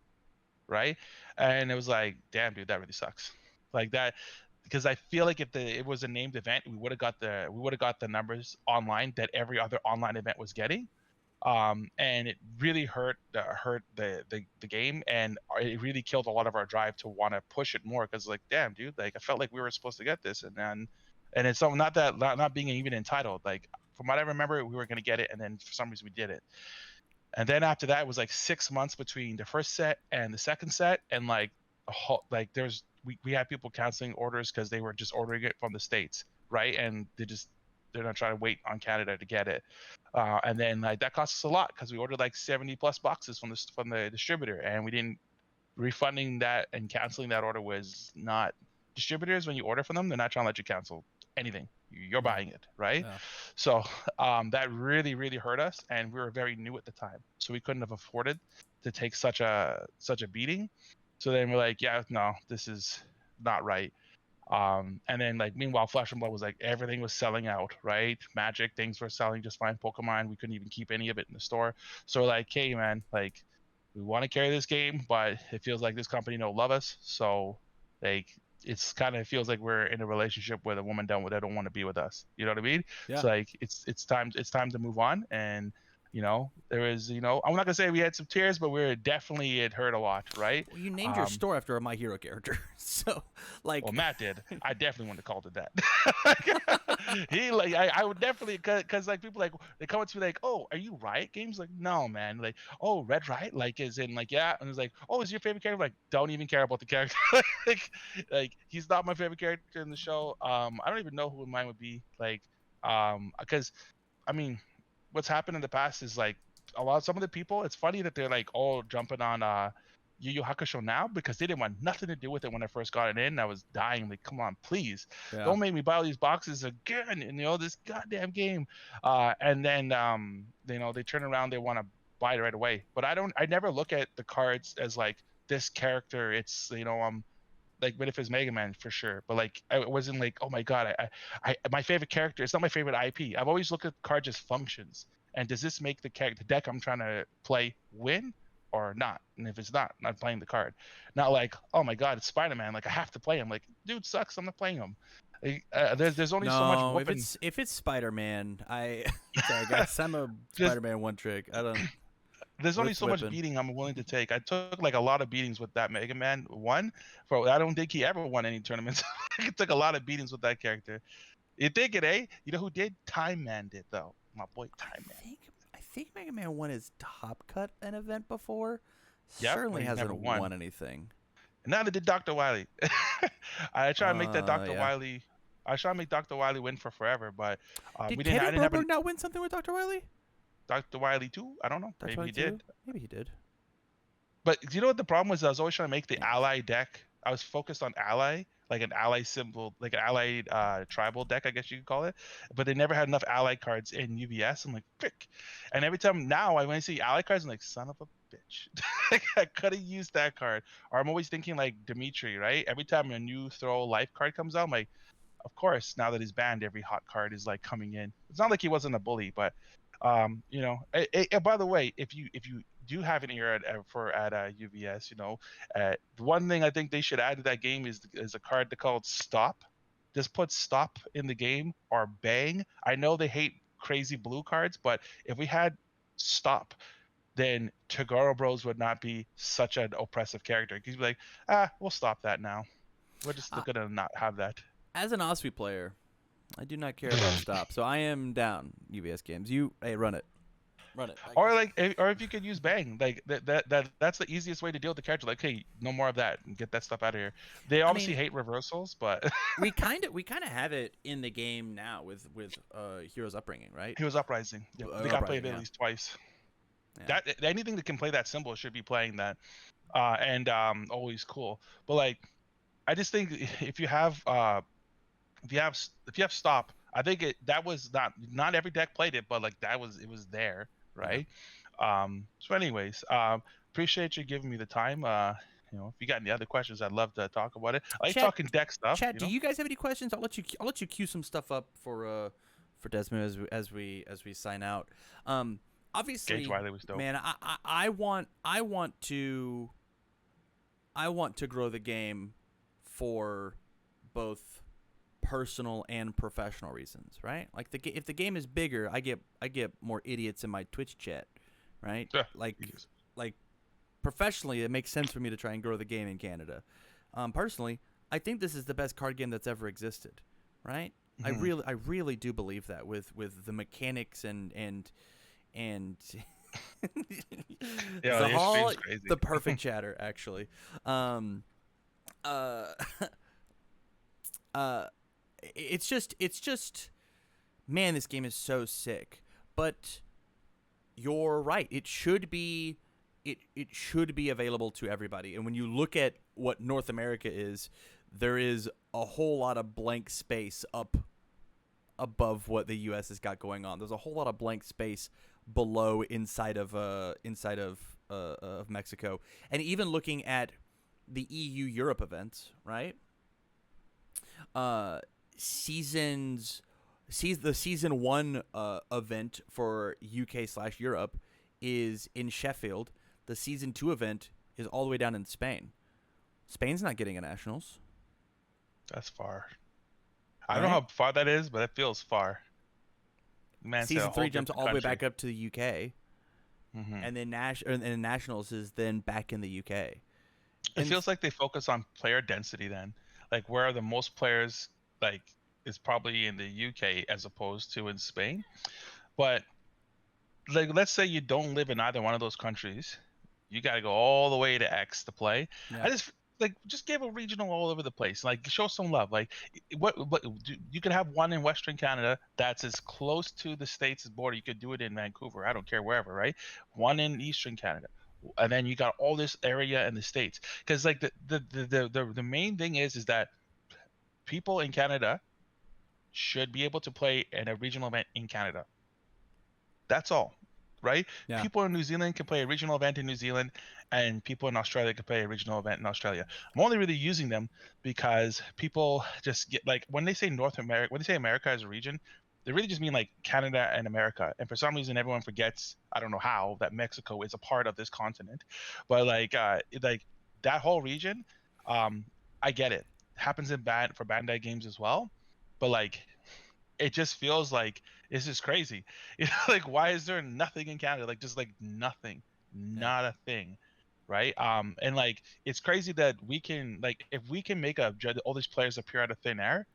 right. And it was like, damn dude, that really sucks, like that, because I feel like if it was a named event, we would have got the numbers online that every other online event was getting, and it really hurt the game, and it really killed a lot of our drive to want to push it more, because like, damn dude, like I felt like we were supposed to get this, and it's so not being even entitled, like from what I remember we were going to get it, and then for some reason we did it. And then after that, it was like 6 months between the first set and the second set, and like like we had people canceling orders because they were just ordering it from the States, right? And they're not trying to wait on Canada to get it. And then like that cost us a lot because we ordered like 70 plus boxes from the distributor, and we didn't refunding that and canceling that order was not. Distributors, when you order from them, they're not trying to let you cancel anything. You're Yeah. buying it, right? Yeah. So that really hurt us, and we were very new at the time, so we couldn't have afforded to take such a beating. So then we're like, yeah, no, this is not right. And then like meanwhile, Flesh and Blood was like everything was selling out, right? Magic things were selling just fine. Pokemon, we couldn't even keep any of it in the store. So we're like, hey man, like we want to carry this game, but it feels like this company don't love us. So like it's kind of feels like we're in a relationship with a woman they don't want to be with us. You know what I mean? Yeah. So like it's time to move on. And there is, I'm not gonna say we had some tears, but it hurt a lot, right? Well, you named your Um, store after a My Hero character, so Well, like, Matt did. I definitely wouldn't have called it that. He like I would definitely, because like people like they come up to me like, oh, are you Riot Games? Like, no man. Like, oh, Red Riot, like is in like, yeah. And it's like, oh, is your favorite character? Like, don't even care about the character. like, like he's not my favorite character in the show. I don't even know who mine would be. Like, because I mean, what's happened in the past is like some of the people. It's funny that they're like all jumping on Yu Yu Hakusho now because they didn't want nothing to do with it when I first got it in. I was dying. Like, come on, please, yeah. don't make me buy all these boxes again. And this goddamn game. And then they turn around, they want to buy it right away. But I never look at the cards as like this character. It's like, but if it's Mega Man for sure, but like I wasn't like, oh my god, my favorite character. It's not my favorite IP. I've always looked at cards as functions, and does this make the deck I'm trying to play win or not? And if it's not playing the card. Not like, oh my god, it's Spider-Man, like I have to play him. Like, dude sucks, I'm not playing him. Like, there's only so much No, whooping. if it's Spider-Man, sorry guys, I'm a There's Spider-Man one trick. I don't. there's only Worth so much whipping. beating I'm willing to take. I took like a lot of beatings with that Mega Man one. I don't think he ever won any tournaments. I took a lot of beatings with that character. You think it, eh? You know who did? Time Man did, though. My boy Time Man. I think Mega Man won his Top Cut an event before. Yep, but Certainly he hasn't never won. won anything. And now they did Dr. Wily. I try to make that Dr. Yeah. Wily. I try to make Dr. Wily win for forever, but Did we didn't. I Kevin didn't have Burberg not win something with Dr. Wily? Dr. Wily 2. I don't know. Dr. Maybe Wily he 2? did. Maybe he did. But you know what the problem was? I was always trying to make the Thanks. ally deck. I was focused on ally, like an ally symbol, like an allied tribal deck, I guess you could call it. But they never had enough ally cards in UVS. I'm like, frick. And every time now, when I see ally cards, I'm like, son of a bitch. Like, I could have used that card. Or I'm always thinking like Dimitri, right? Every time a new throw life card comes out, I'm like, of course, now that he's banned, every hot card is like coming in. It's not like he wasn't a bully, but by the way, if you do have an ear at UVS, the one thing I think they should add to that game is a card called Stop. Just put Stop in the game or Bang. I know they hate crazy blue cards, but if we had Stop, then Tagoro Bros would not be such an oppressive character. Because you'd be like, we'll stop that now. We're just gonna not have that. As an Osprey player, I do not care about stop, so I am down UVS games. Hey, run it. Run it. I Or got like, or if you could use Bang, like that's the easiest way to deal with the character. Like, hey, no more of that, and get that stuff out of here. They I obviously mean, hate reversals, but we kind of have it in the game now with Heroes Upbringing, right? Heroes Uprising. Yep. They got played Uprising, at yeah. least twice. Yeah. That anything that can play that symbol should be playing that, and always cool. But like, I just think if you have stop, I think that was not every deck played it, but like it was there, Yeah. right? So anyways, appreciate you giving me the time. If you got any other questions, I'd love to talk about it. I like Chat, talking deck stuff. Chad, do you guys have any questions? I'll let you queue some stuff up for Desmond as we sign out. Gage Obviously, Wiley was dope. man, I want to grow the game for both personal and professional reasons, right? Like if the game is bigger, I get more idiots in my Twitch chat, right? Yeah, Like professionally, it makes sense for me to try and grow the game in Canada. Personally, I think this is the best card game that's ever existed, right? Mhm. I really do believe that with the mechanics and Yeah, your Zahal, stream's crazy. the perfect chatter, actually. Uh, uh, it's just, man, this game is so sick. But you're right. It should be available to everybody. And when you look at what North America is, there is a whole lot of blank space up above what the US has got going on. There's a whole lot of blank space below inside of Mexico. And even looking at the EU Europe events, right? Seasons the season 1 event for UK/Europe is in Sheffield. The season 2 event is all the way down in Spain. Spain's not getting a nationals, That's far. I don't know right? how far that is, but it feels far. Man, it's a Season whole 3 jumps different all the way country. back up to the UK, Hmm. and then nationals is then back in the UK. It And feels like they focus on player density then, like where the most players like is probably in the UK as opposed to in Spain. But like, let's say you don't live in either one of those countries, you got to go all the way to X to play. yeah, I just give a regional all over the place. Like, show some love. Like, you could have one in Western Canada that's as close to the states' border. You could do it in Vancouver. I don't care wherever, right? One in Eastern Canada, and then you got all this area in the states. Because like the main thing is that people in Canada should be able to play in a regional event in Canada. That's all, right? yeah. People in New Zealand can play a regional event in New Zealand, and people in Australia can play a regional event in Australia. I'm only really using them because people just get like when they say North America, when they say America as a region, they really just mean like Canada and America. And for some reason, everyone forgets, I don't know how, that Mexico is a part of this continent. But like that whole region, um, I get it. Happens in for Bandai games as well, but like it just feels like it's just crazy. Like why is there nothing in Canada? Like just like nothing, Yeah. not a thing, right? And like it's crazy that we can like if we can make all these players appear out of thin air,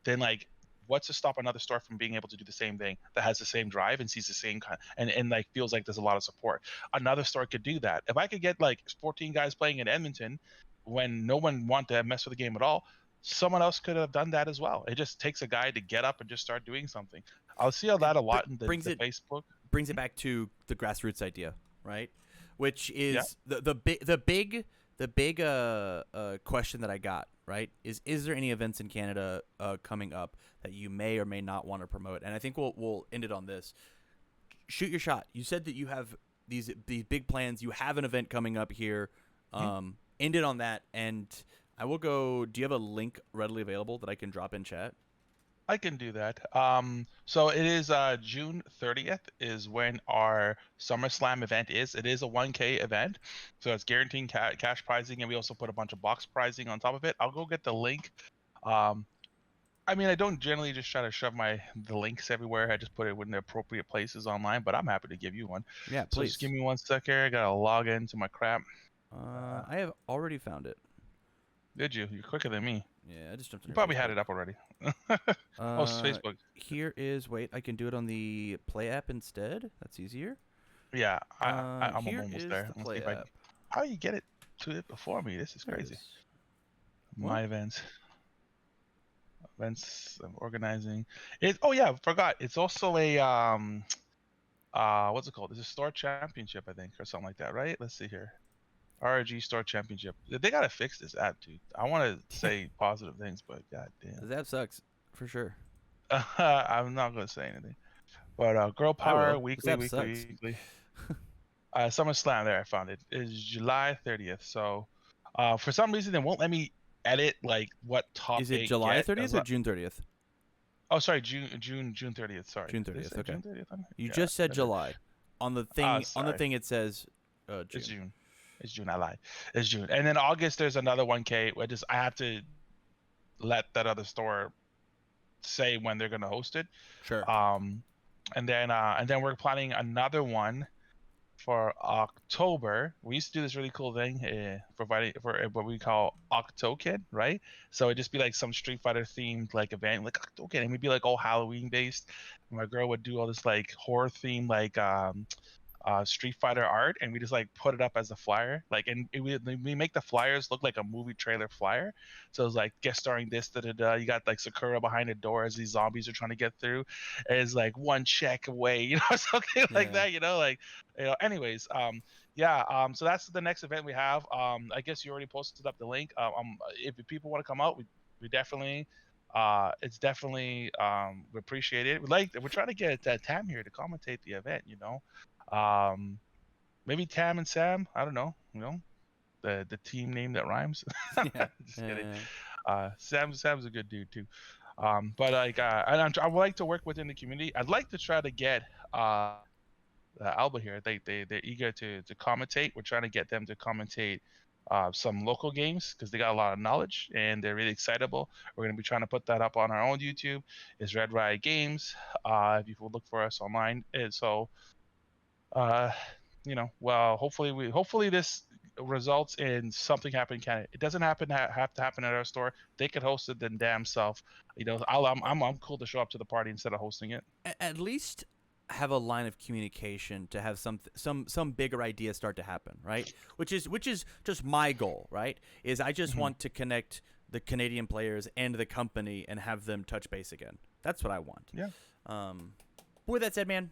then like what's to stop another store from being able to do the same thing that has the same drive and sees the same kind and like feels like there's a lot of support. Another store could do that. If I could get like 14 guys playing in Edmonton when no one wanted to mess with the game at all, someone else could have done that as well. It just takes a guy to get up and just start doing something. I'll see It that a lot in brings the it Facebook. brings it back to the grassroots idea, right? Which Yeah. is the big question that I got, right? Is there any events in Canada coming up that you may or may not want to promote? And I think we'll end it on this. Shoot your shot. You said that you have these big plans. You have an event coming up here. Mhm. End it on that, and I will go. Do you have a link readily available that I can drop in chat? I can do that. So it is June 30th is when our SummerSlam event is. It is a 1K event, so it's guaranteeing cash prizing, and we also put a bunch of box prizing on top of it. I'll go get the link. Um, I mean, I don't generally just try to shove the links everywhere. I just put it in the appropriate places online, but I'm happy to give you one. Yeah, So just give please. me one sec here. I gotta log into my crap. I have already found it. Did you? You're quicker than me. Yeah, I just jumped on You your probably had Facebook. it up already. Oh, it's Uh, Facebook. Here is, wait, I can do it on the Play app instead. That's easier. Yeah, I'm Here almost is there. the Let's see play if I app. how you get it to it before me. This is There it crazy. is. What? My events I'm organizing. It oh yeah, forgot. It's also a what's it called? It's a store championship, I think, or something like that, right? Let's see here. RG Store Championship. They gotta fix this app, dude. I want to say positive things, but god damn. This app sucks for sure. I'm not gonna say anything. But Girl I Power will. This weekly, app weekly, sucks. weekly. SummerSlam. There, I found it. Is July 30th. So, for some reason, it won't let me edit like what top Is it 8 July get. 30th or June 30th? Oh, sorry, June 30th. Sorry, June did it 30th. say Okay. June 30th on it? You Yeah, just said that is. July. On the Oh, thing, sorry. it says It's June. June. It's June. I lied. It's June. And then August, there's another 1K. I have to let that other store say when they're gonna host it. Sure. Um, and then we're planning another one for October. We used to do this really cool thing, providing for what we call Octokid, right? So it'd just be like some Street Fighter themed like event, like Octokid, and we'd be like all Halloween based. My girl would do all this like horror theme, like Street Fighter art, and we just like put it up as a flyer. Like, and we make the flyers look like a movie trailer flyer. So it's like guest starring this, da da da. You got like Sakura behind the door as these zombies are trying to get through. And it's like one check away, something like Yeah. that. Anyways, yeah. So that's the next event we have. I guess you already posted up the link. If people want to come out, we definitely. It's definitely we appreciate it. We're trying to get Tam here to commentate the event. Um, maybe Tam and Sam. I don't know. The team name that rhymes. Yeah. Just kidding. Yeah. Sam's a good dude too. But like, I would like to work within the community. I'd like to try to get Alba here. They're eager to commentate. We're trying to get them to commentate some local games because they got a lot of knowledge and they're really excitable. We're going to be trying to put that up on our own YouTube. It's Red Riot Games. If you will look for us online, and so uh, well, hopefully this results in something happening in Canada. It doesn't have to happen at our store. They could host it then damn self. I'm cool to show up to the party instead of hosting it. At least have a line of communication to have some bigger idea start to happen, right? Which is just my goal, right? Is I just Mhm. want to connect the Canadian players and the company and have them touch base again. That's what I want. Yeah. But with that said, man,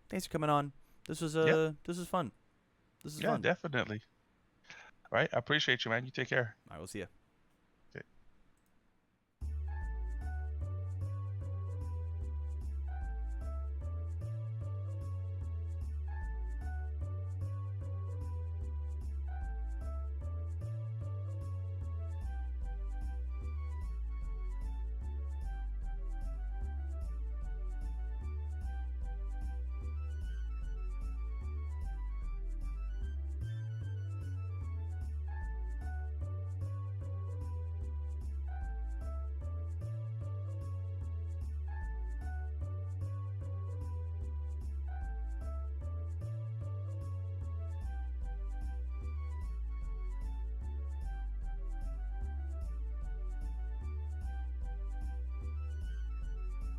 thanks for coming on. This was Yeah. this was fun. This is Yeah, fun. definitely. Right. I appreciate you, man. You take care. I will see you.